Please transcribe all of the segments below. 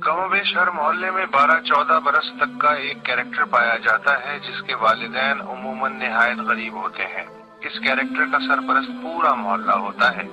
कम बेश हर मोहल्ले में 12-14 बरस तक का एक कैरेक्टर पाया जाता है जिसके वालिदैन उमूमन निहायत गरीब होते हैं। इस कैरेक्टर का सरपरस्त पूरा मोहल्ला होता है।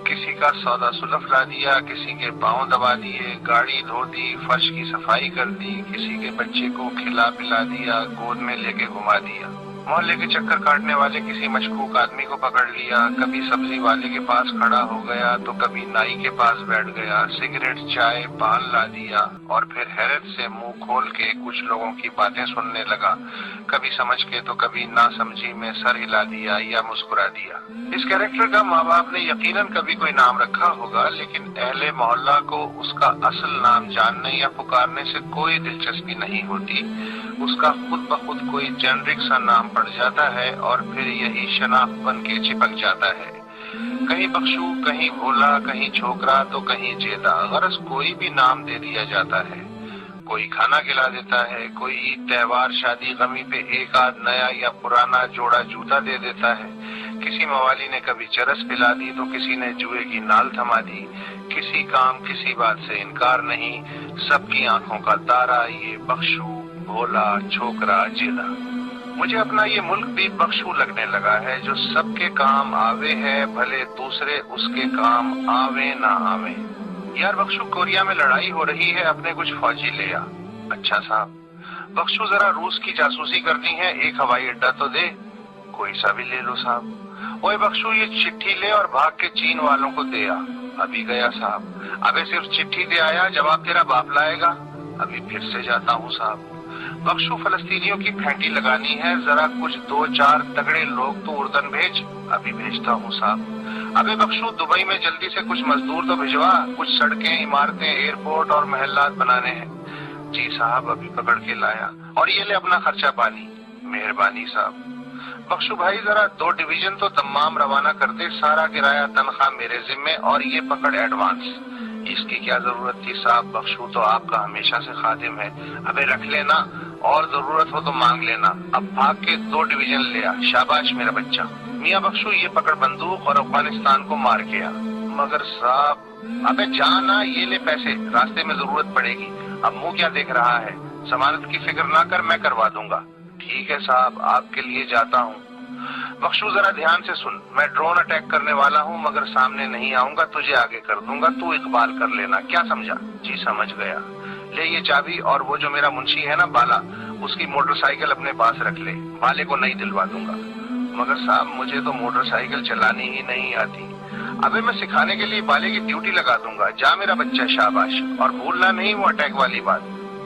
किसी का सौदा सुलफ ला दिया, किसी के पांव दबा दिए, गाड़ी धो दी, फर्श की सफाई कर दी, किसी के बच्चे को खिला पिला दिया, गोद में लेके घुमा दिया। मोहल्ले के चक्कर काटने वाले किसी मशकूक आदमी को पकड़ लिया, कभी सब्जी वाले के पास खड़ा हो गया तो कभी नाई के पास बैठ गया, सिगरेट चाय पान ला दिया और फिर हैरत से मुंह खोल के कुछ लोगों की बातें सुनने लगा, कभी समझ के तो कभी ना समझी में सर हिला दिया या मुस्कुरा दिया। इस कैरेक्टर का माँ बाप ने यकीनन कभी कोई नाम रखा होगा, लेकिन अहले मोहल्ला को उसका असल नाम जानने या पुकारने से कोई दिलचस्पी नहीं होती। उसका खुद ब खुद कोई जेनरिक सा नाम पड़ जाता है और फिर यही शनाख्त बन के चिपक जाता है। कहीं बख्शू, कहीं भोला, कहीं छोकरा तो कहीं जेदा, गरज कोई भी नाम दे दिया जाता है। कोई खाना खिला देता है, कोई ईद त्योहार शादी गमी पे एक आध नया या पुराना जोड़ा जूता दे देता है। किसी मवाली ने कभी चरस पिला दी तो किसी ने जुए की नाल थमा दी। किसी काम किसी बात से इनकार नहीं, सबकी आंखों का तारा ये बख्शू, भोला, छोकरा, जेदा। मुझे अपना ये मुल्क भी बख्शू लगने लगा है, जो सबके काम आवे है, भले दूसरे उसके काम आवे ना आवे। यार बख्शू, कोरिया में लड़ाई हो रही है, अपने कुछ फौजी ले आ। अच्छा साहब। बख्शू, जरा रूस की जासूसी करनी है, एक हवाई अड्डा तो दे। कोई सा भी ले लो साहब। ओए बख्शू, ये चिट्ठी ले और भाग के चीन वालों को दे आ। अभी गया साहब। अबे सिर्फ चिट्ठी दे आया, जवाब तेरा बाप लाएगा। अभी फिर से जाता हूँ साहब। बख्शू, फलस्तीनियों की फेंटी लगानी है, जरा कुछ 2-4 तगड़े लोग तो उर्दन भेज। अभी भेजता हूँ साहब। अबे बख्शू, दुबई में जल्दी से कुछ मजदूर तो भिजवा, कुछ सड़कें, इमारतें, एयरपोर्ट और महल्लात बनाने हैं। जी साहब, अभी पकड़ के लाया। और ये ले अपना खर्चा पानी। मेहरबानी साहब। बख्शू भाई, जरा 2 डिवीजन तो तमाम रवाना कर दे, सारा किराया तनख्वाह मेरे जिम्मे और ये पकड़ एडवांस। इसकी क्या जरूरत थी साहब, बख्शू तो आपका हमेशा से खादिम है। अबे रख लेना, और जरूरत हो तो मांग लेना। अब भाग के 2 डिवीजन ले आ। शाबाश मेरा बच्चा। मियाँ बख्शू, ये पकड़ बंदूक और अफगानिस्तान को मार के आ। मगर साहब। अबे जाना, ये ले पैसे, रास्ते में जरूरत पड़ेगी। अब मुंह क्या देख रहा है, जमानत की फिक्र ना कर, मैं करवा दूंगा। ठीक है साहब, आपके लिए जाता हूँ। बख्शू, जरा ध्यान से सुन, मैं ड्रोन अटैक करने वाला हूँ, मगर सामने नहीं आऊंगा, तुझे आगे कर दूंगा, तू इकबाल कर लेना। क्या समझा? जी समझ गया। ले ये चाबी, और वो जो मेरा मुंशी है ना बाला, उसकी मोटरसाइकिल अपने पास रख ले, बाले को नहीं दिलवा दूंगा। मगर साहब, मुझे तो मोटरसाइकिल चलानी ही नहीं आती। अबे मैं सिखाने के लिए बाले की ड्यूटी लगा दूंगा। जा मेरा बच्चा, शाबाश। और भूलना नहीं वो अटैक वाली बात।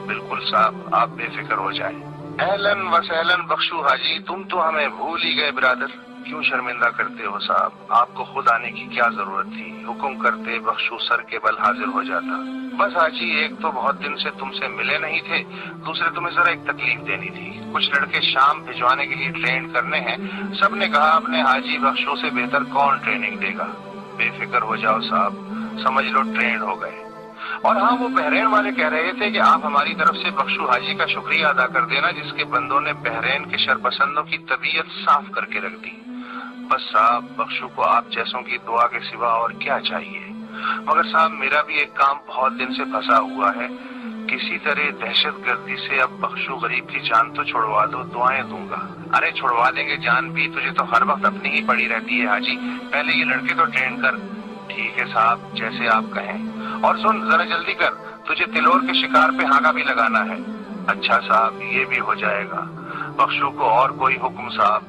बिल्कुल साहब, आप बेफिक्र हो जाए। एहलन व सहलन बख्शू हाजी, तुम तो हमें भूल ही गए ब्रादर। क्यों शर्मिंदा करते हो साहब, आपको खुद आने की क्या जरूरत थी। हुक्म करते बख्शू सर के बल हाजिर हो जाता। बस हाजी, एक तो बहुत दिन से तुमसे मिले नहीं थे, दूसरे तुम्हें जरा एक तकलीफ देनी थी। कुछ लड़के शाम भिजवाने के लिए ट्रेन करने हैं। सबने कहा अपने हाजी बख्शू से बेहतर कौन ट्रेनिंग देगा। बेफिक्र हो जाओ साहब, समझ लो ट्रेन हो गए। और हाँ, वो बहरेन वाले कह रहे थे कि आप हमारी तरफ से बख्शू हाजी का शुक्रिया अदा कर देना, जिसके बंदों ने बहरेन के शरपसंदों की तबीयत साफ करके रख दी। बस साहब, बख्शू को आप जैसों की दुआ के सिवा और क्या चाहिए। मगर साहब, मेरा भी एक काम बहुत दिन से फंसा हुआ है। किसी तरह दहशतगर्दी से अब बख्शू गरीब की जान तो छुड़वा दो, दुआएं दूंगा। अरे छुड़वा देंगे जान भी, तुझे तो हर वक्त अपनी ही पड़ी रहती है हाजी। पहले ये लड़के तो ट्रेन कर। ठीक है साहब, जैसे आप कहें। और सुन, जरा जल्दी कर, तुझे तिलोर के शिकार पे हागा भी लगाना है। अच्छा साहब, ये भी हो जाएगा। बख्शू को और कोई हुक्म साहब?